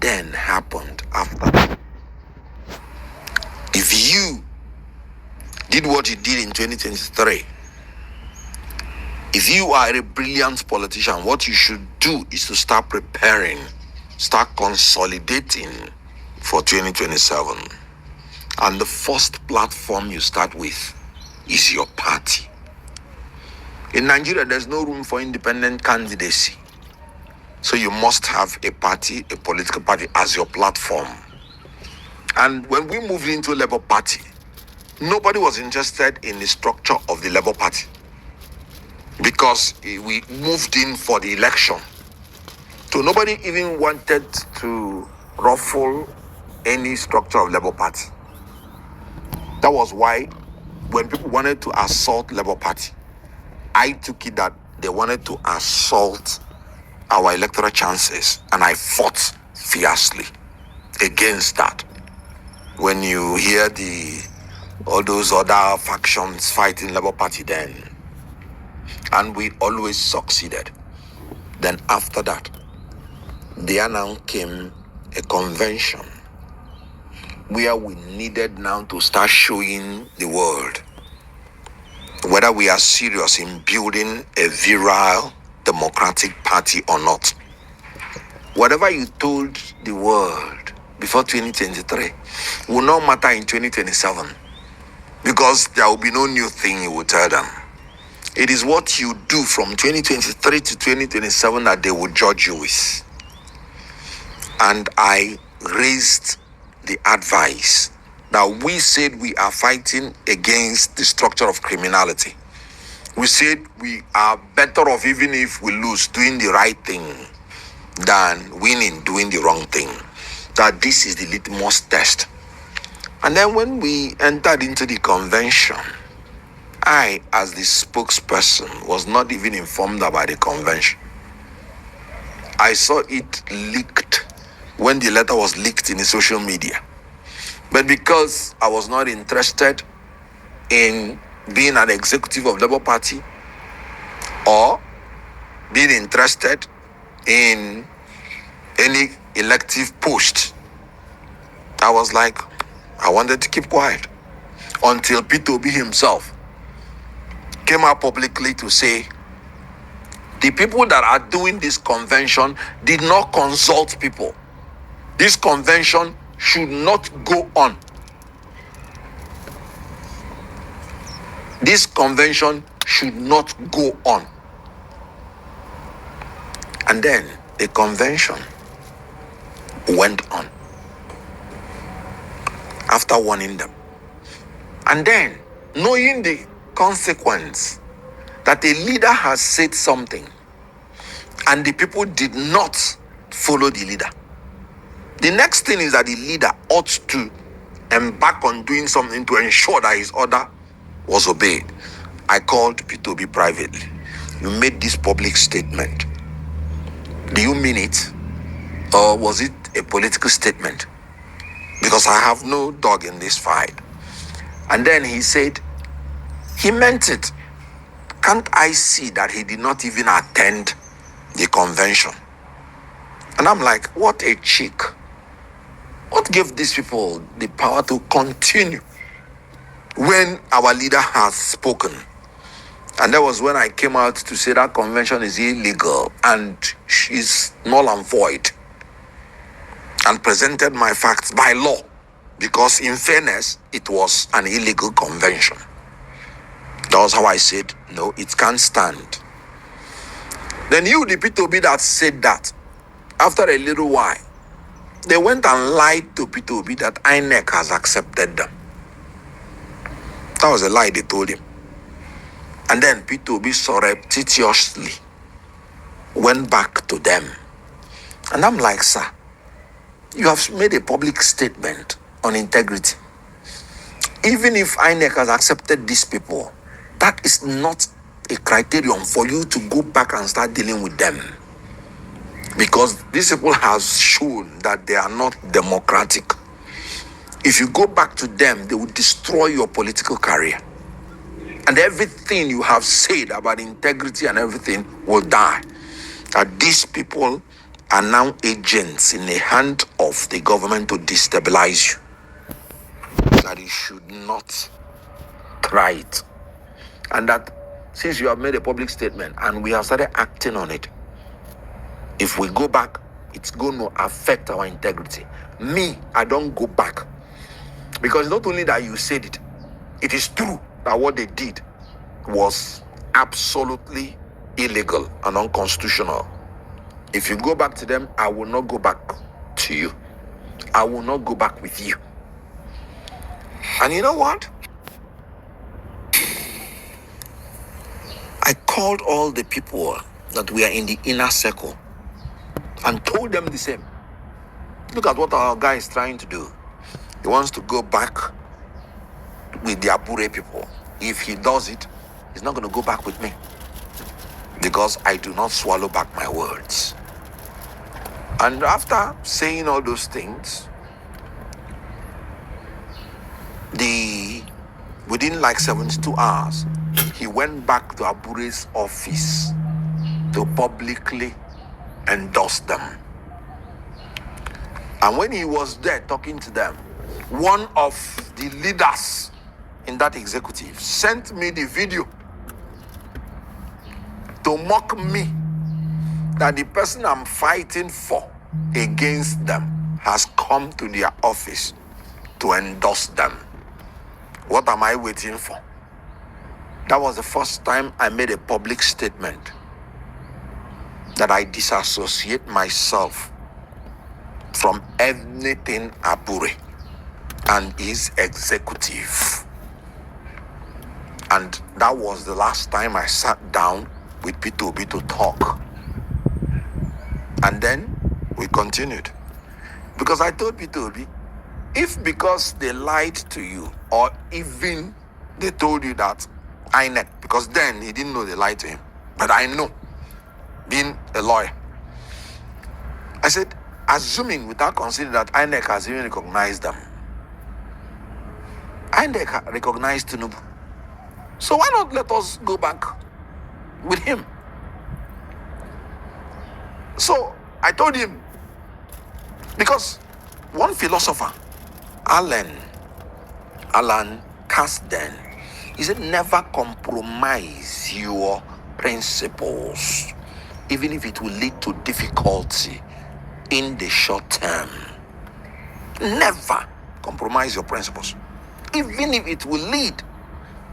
then happened after that? If you did what you did in 2023, if you are a brilliant politician, what you should do is to start preparing, start consolidating for 2027. And the first platform you start with is your party. In Nigeria, there's no room for independent candidacy. So you must have a party, a political party as your platform. And when we moved into Labour Party, nobody was interested in the structure of the Labour Party because we moved in for the election. So nobody even wanted to ruffle any structure of Labour Party. That was why when people wanted to assault Labour Party, I took it that they wanted to assault our electoral chances, and I fought fiercely against that. When you hear all those other factions fighting Labour Party then, and we always succeeded. Then after that, there now came a convention where we needed now to start showing the world whether we are serious in building a virile democratic party or not. Whatever you told the world before 2023 will not matter in 2027 because there will be no new thing you will tell them. It is what you do from 2023 to 2027 that they will judge you with. And I raised the advice that we said we are fighting against the structure of criminality. We said we are better off even if we lose doing the right thing than winning doing the wrong thing. That this is the litmus test. And then when we entered into the convention, I, as the spokesperson, was not even informed about the convention. I saw it leaked when the letter was leaked in the social media. But because I was not interested in being an executive of Labour Party or being interested in any elective post, I was like, I wanted to keep quiet until Peter Obi himself came out publicly to say the people that are doing this convention did not consult people. This convention should not go on. This convention should not go on. And then the convention went on after warning them. And then, knowing the consequence that a leader has said something and the people did not follow the leader, the next thing is that the leader ought to embark on doing something to ensure that his order was obeyed. I called Peter Obi privately. You made this public statement. Do you mean it? Or was it a political statement? Because I have no dog in this fight. And then he said, he meant it. Can't I see that he did not even attend the convention? And I'm like, what a cheek. What gave these people the power to continue when our leader has spoken? And that was when I came out to say that convention is illegal and is null and void, and presented my facts by law, because in fairness, it was an illegal convention. That was how I said, no, it can't stand. Then you, the Peter Obi that said that, after a little while, they went and lied to Peter Obi that INEC has accepted them. That was a lie they told him. And then Peter Obi surreptitiously went back to them. And I'm like, sir, you have made a public statement on integrity. Even if INEC has accepted these people, that is not a criterion for you to go back and start dealing with them. Because these people have shown that they are not democratic. If you go back to them, they will destroy your political career. And everything you have said about integrity and everything will die. That these people are now agents in the hand of of the government to destabilize you, that you should not try it. And that since you have made a public statement and we have started acting on it, if we go back, it's going to affect our integrity. Me, I don't go back. Because not only that you said it, it is true that what they did was absolutely illegal and unconstitutional. If you go back to them, I will not go back to you. I will not go back with you. And you know what? I called all the people that were in the inner circle and told them the same. Look at what our guy is trying to do. He wants to go back with the Abure people. If he does it, he's not going to go back with me, because I do not swallow back my words. And after saying all those things, within like 72 hours, he went back to Abure's office to publicly endorse them. And when he was there talking to them, one of the leaders in that executive sent me the video to mock me that the person I'm fighting for against them has come to their office to endorse them. What am I waiting for? That was the first time I made a public statement that I disassociate myself from anything Abure and his executive. And that was the last time I sat down with Peter Obi to talk. And then we continued. Because I told Peter Obi, if because they lied to you, or even they told you that INEC, because then he didn't know they lied to him, but I know, being a lawyer, I said, assuming without considering that INEC has even recognized them, INEC recognized Tinubu, so why not let us go back with him? So I told him, because one philosopher, Alan Kasden, he said, never compromise your principles, even if it will lead to difficulty in the short term. Never compromise your principles, even if it will lead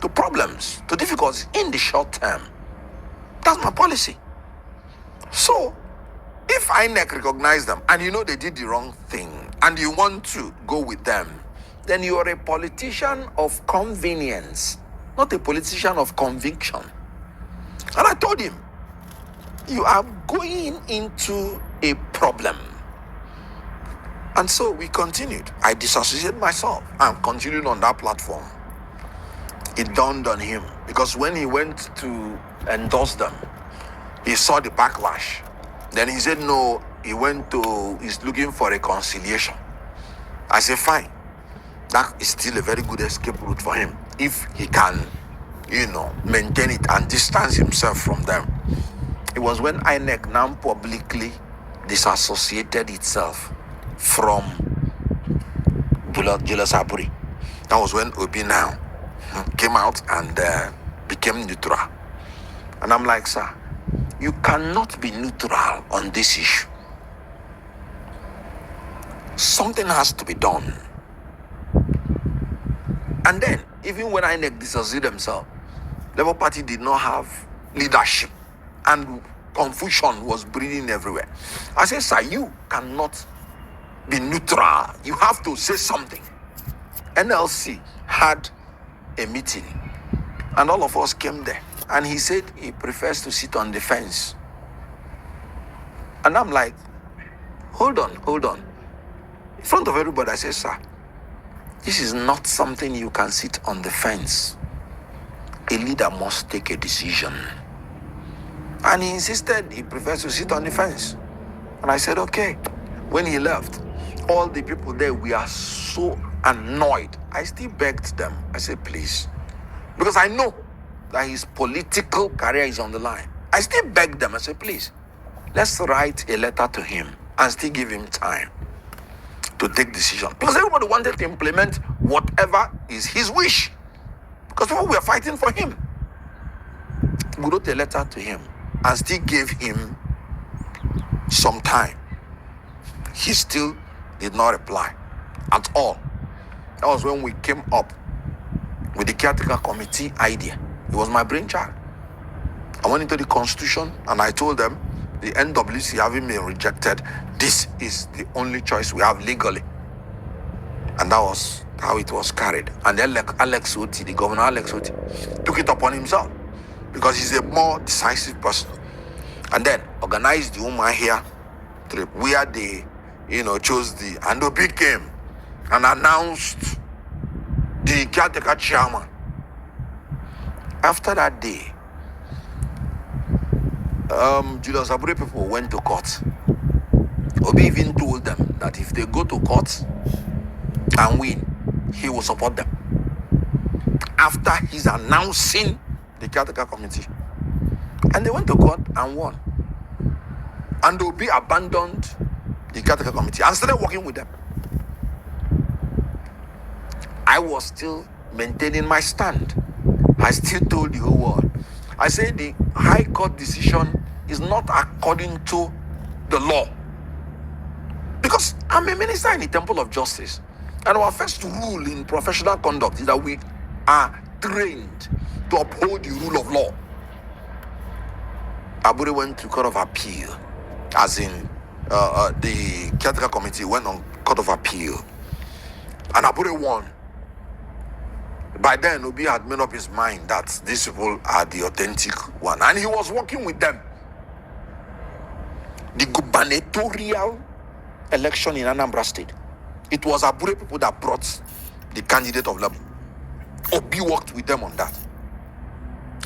to problems, to difficulties in the short term. That's my policy. So, if INEC recognize them and you know they did the wrong thing and you want to go with them, then you are a politician of convenience, not a politician of conviction. And I told him, you are going into a problem. And so we continued. I disassociated myself and continued on that platform. It dawned on him, because when he went to endorse them, he saw the backlash. Then he said, no, he's looking for reconciliation. I said, fine. That is still a very good escape route for him, if he can, maintain it and distance himself from them. It was when INEC now publicly disassociated itself from Julius Aburi. That was when Obi now came out and became neutral. And I'm like, sir, you cannot be neutral on this issue. Something has to be done. And then, even when INEC disassociated themselves, Labour Party did not have leadership, and confusion was breeding everywhere. I said, sir, you cannot be neutral. You have to say something. NLC had a meeting, and all of us came there. And he said he prefers to sit on the fence. And I'm like, hold on. In front of everybody, I said, sir, this is not something you can sit on the fence. A leader must take a decision. And he insisted he prefers to sit on the fence. And I said, okay. When he left, all the people there, we are so annoyed. I still begged them. I said, please. Because I know that his political career is on the line. I still begged them. I said, please, let's write a letter to him and still give him time. to take decision, because everybody wanted to implement whatever is his wish, because people were fighting for him. We wrote a letter to him and still gave him some time. He still did not reply at all. That was when we came up with the caretaker committee idea. It was my brainchild. I went into the constitution and I told them, the NWC having been rejected, this is the only choice we have legally. And that was how it was carried. And then Alex Oti, the governor Alex Oti, took it upon himself because he's a more decisive person. And then organized the woman here trip where they, chose the, and Obi came and announced the caretaker chairman. After that day, Julius Abure people went to court. Obi even told them that if they go to court and win, he will support them. After he's announcing the caretaker committee. And they went to court and won. And Obi abandoned the caretaker committee and started working with them. I was still maintaining my stand. I still told the whole world. I said the High Court decision is not according to the law. Because I'm a minister in the Temple of Justice. And our first rule in professional conduct is that we are trained to uphold the rule of law. Abure went to Court of Appeal, as in the caretaker committee went on Court of Appeal. And Abure won. By then, Obi had made up his mind that these people are the authentic one. And he was working with them. The gubernatorial election in Anambra State, it was Abure people that brought the candidate of Labour. Obi worked with them on that.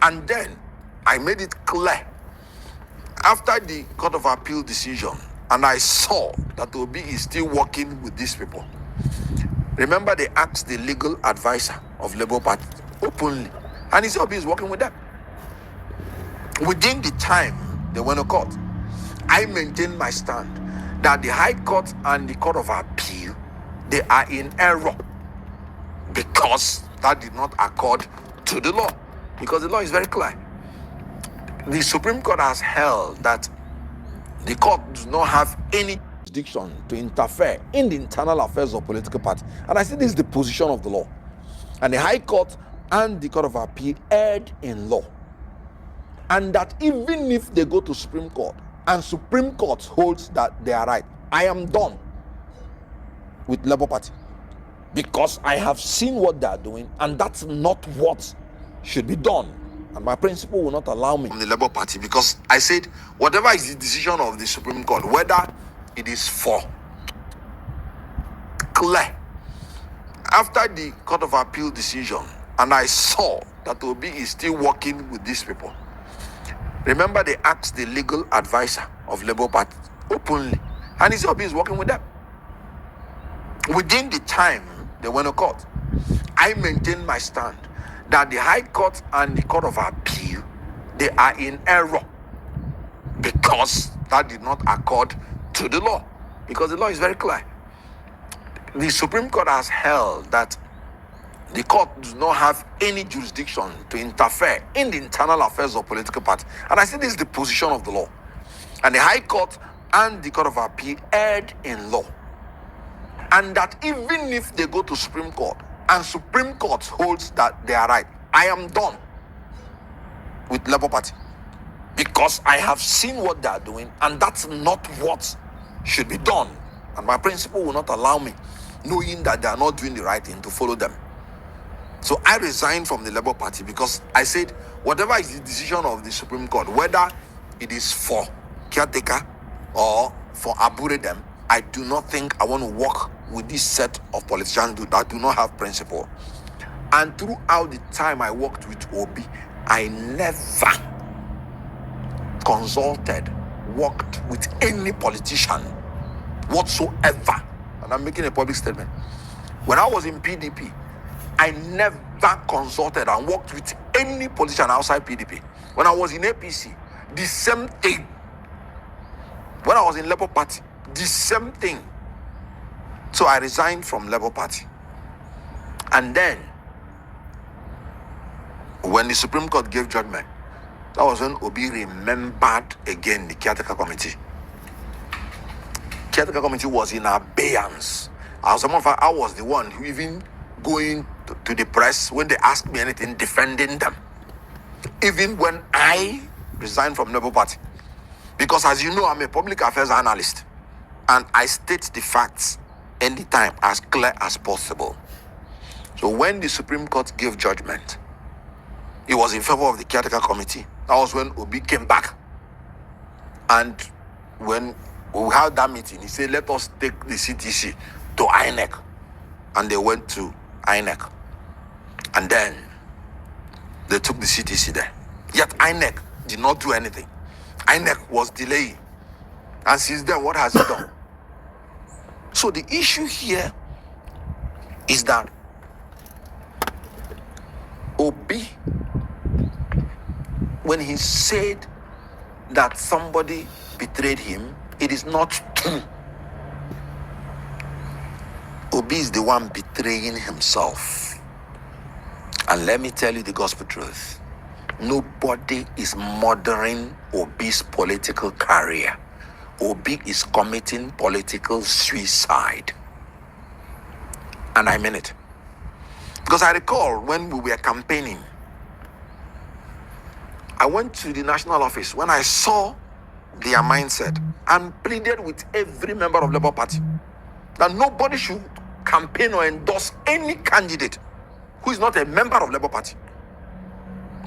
And then, I made it clear, after the Court of Appeal decision, and I saw that Obi is still working with these people. Remember, they asked the legal advisor of Labour Party openly, and he said Obi is working with them. Within the time they went to court, I maintained my stand that the High Court and the Court of Appeal, they are in error, because that did not accord to the law, because the law is very clear. The Supreme Court has held that the court does not have any jurisdiction to interfere in the internal affairs of political parties. And I say this is the position of the law. And the High Court and the Court of Appeal erred in law. And that even if they go to Supreme Court and Supreme Court holds that they are right, I am done with Labour Party, because I have seen what they are doing, and that's not what should be done. And my principle will not allow me from the Labour Party, because I said whatever is the decision of the Supreme Court, whether it is for clear. After the Court of Appeal decision, and I saw that Obi is still working with these people. Remember, they asked the legal advisor of Labour Party openly, and he said Obi is working with them. Within the time they went to court, I maintained my stand that the High Court and the Court of Appeal, they are in error, because that did not accord to the law, because the law is very clear. The Supreme Court has held that the court does not have any jurisdiction to interfere in the internal affairs of political parties. And I say this is the position of the law. And the High Court and the Court of Appeal erred in law. And that even if they go to Supreme Court and Supreme Court holds that they are right, I am done with Labour Party, because I have seen what they are doing, and that's not what should be done. And my principle will not allow me, knowing that they are not doing the right thing, to follow them. So I resigned from the Labour Party, because I said whatever is the decision of the Supreme Court, whether it is for caretaker or for Abure them, I do not think I want to work with this set of politicians that do not have principle. And throughout the time I worked with Obi, I never worked with any politician whatsoever. And I'm making a public statement. When I was in PDP, I never consulted and worked with any politician outside PDP. When I was in APC, the same thing. When I was in Labour Party, the same thing. So I resigned from Labour Party. And then, when the Supreme Court gave judgment, that was when Obi remembered again the caretaker committee. Caretaker committee was in abeyance. As a matter of fact, I was the one who even going to the press when they asked me anything, defending them. Even when I resigned from Labour Party. Because as you know, I'm a public affairs analyst. And I state the facts anytime as clear as possible. So when the Supreme Court gave judgment, it was in favor of the caretaker committee. That was when Obi came back. And when we had that meeting, he said, let us take the CTC to INEC. And they went to INEC. And then they took the CTC there. Yet INEC did not do anything. INEC was delaying. And since then, what has it done? So the issue here is that Obi, when he said that somebody betrayed him, it is not true. Obi is the one betraying himself. And let me tell you the gospel truth. Nobody is murdering Obi's political career. Obi is committing political suicide. And I mean it. Because I recall when we were campaigning, I went to the national office when I saw their mindset and pleaded with every member of Labour Party that nobody should campaign or endorse any candidate who is not a member of Labour Party.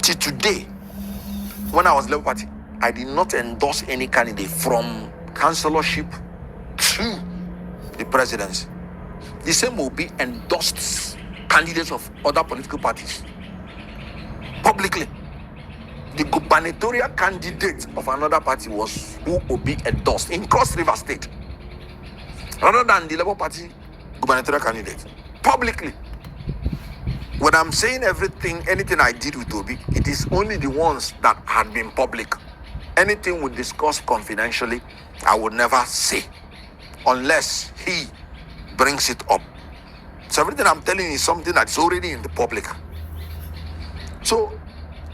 Till today, when I was Labour Party, I did not endorse any candidate from councillorship to the presidency. The same will be endorsed candidates of other political parties publicly. The gubernatorial candidate of another party was who will be endorsed in Cross River State, rather than the Labour Party gubernatorial candidate publicly. When I'm saying anything I did with Obi, it is only the ones that had been public. Anything we discuss confidentially, I would never say unless he brings it up. So everything I'm telling you is something that's already in the public. So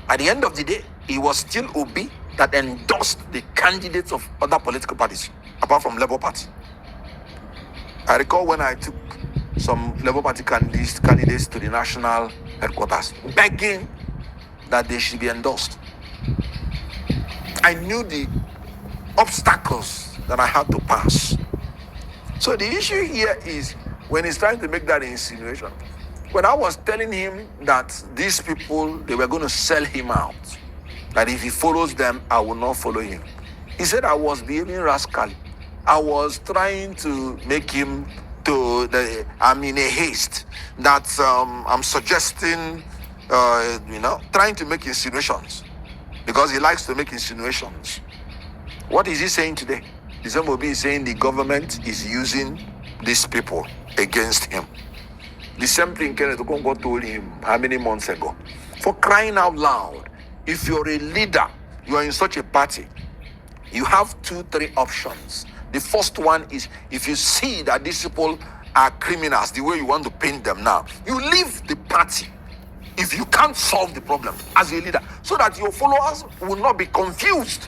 at the end of the day, it was still Obi that endorsed the candidates of other political parties, apart from Labour Party. I recall when I took some Labour Party candidates to the national headquarters, begging that they should be endorsed. I knew the obstacles that I had to pass. So the issue here is when he's trying to make that insinuation. When I was telling him that these people, they were going to sell him out, that if he follows them, I will not follow him. He said I was behaving rascally. I was trying to make him I'm in a haste, that I'm suggesting, trying to make insinuations, because he likes to make insinuations. What is he saying today? The same will be saying the government is using these people against him. The same thing Kenneth Okonkwo told him how many months ago? For crying out loud, if you're a leader, you are in such a party, you have 2-3 options. The first one is, if you see that these people are criminals, the way you want to paint them now, you leave the party if you can't solve the problem as a leader, so that your followers will not be confused,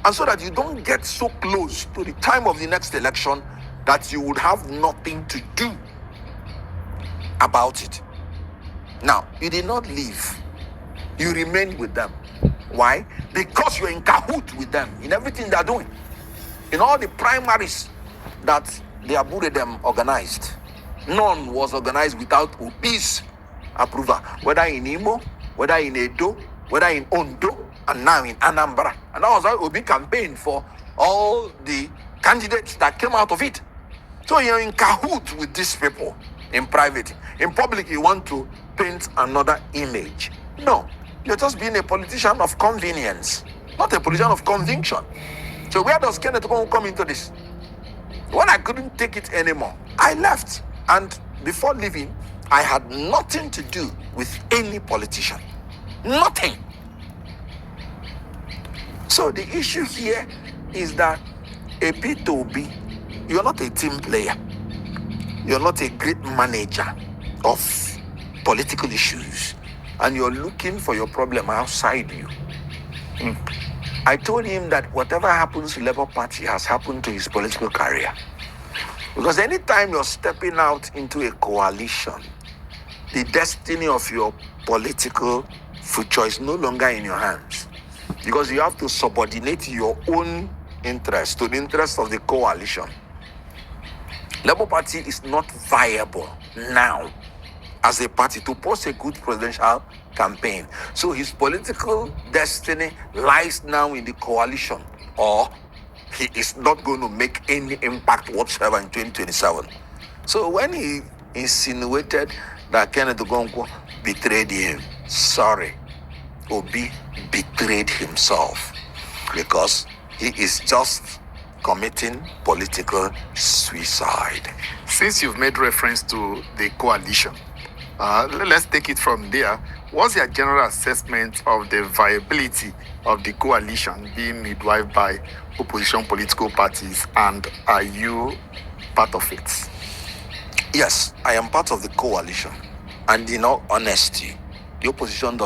and so that you don't get so close to the time of the next election that you would have nothing to do about it. Now, you did not leave. You remained with them. Why? Because you're in cahoot with them in everything they're doing. In all the primaries that the Aburedem organized, none was organized without Obi's approval, whether in Imo, whether in Edo, whether in Ondo, and now in Anambra. And that was why Obi campaigned for all the candidates that came out of it. So you're in cahoot with these people in private. In public, you want to paint another image. No, you're just being a politician of convenience, not a politician of conviction. So where does Kenneth Okonkwo come into this? When I couldn't take it anymore, I left. And before leaving, I had nothing to do with any politician. Nothing. So the issue here is that a P2B, you're not a team player. you're not a great manager of political issues, and you're looking for your problem outside you. I told him that whatever happens to Labour Party has happened to his political career. Because anytime you're stepping out into a coalition, the destiny of your political future is no longer in your hands. Because you have to subordinate your own interest to the interest of the coalition. Labour Party is not viable now as a party to pose a good presidential campaign. So his political destiny lies now in the coalition, or he is not going to make any impact whatsoever in 2027. So when he insinuated that Kenneth Okonkwo betrayed him, sorry, Obi betrayed himself, because he is just committing political suicide. Since you've made reference to the coalition, let's take it from there. What's your general assessment of the viability of the coalition being midwifed by opposition political parties, and are you part of it? Yes, I am part of the coalition, and in all honesty, the opposition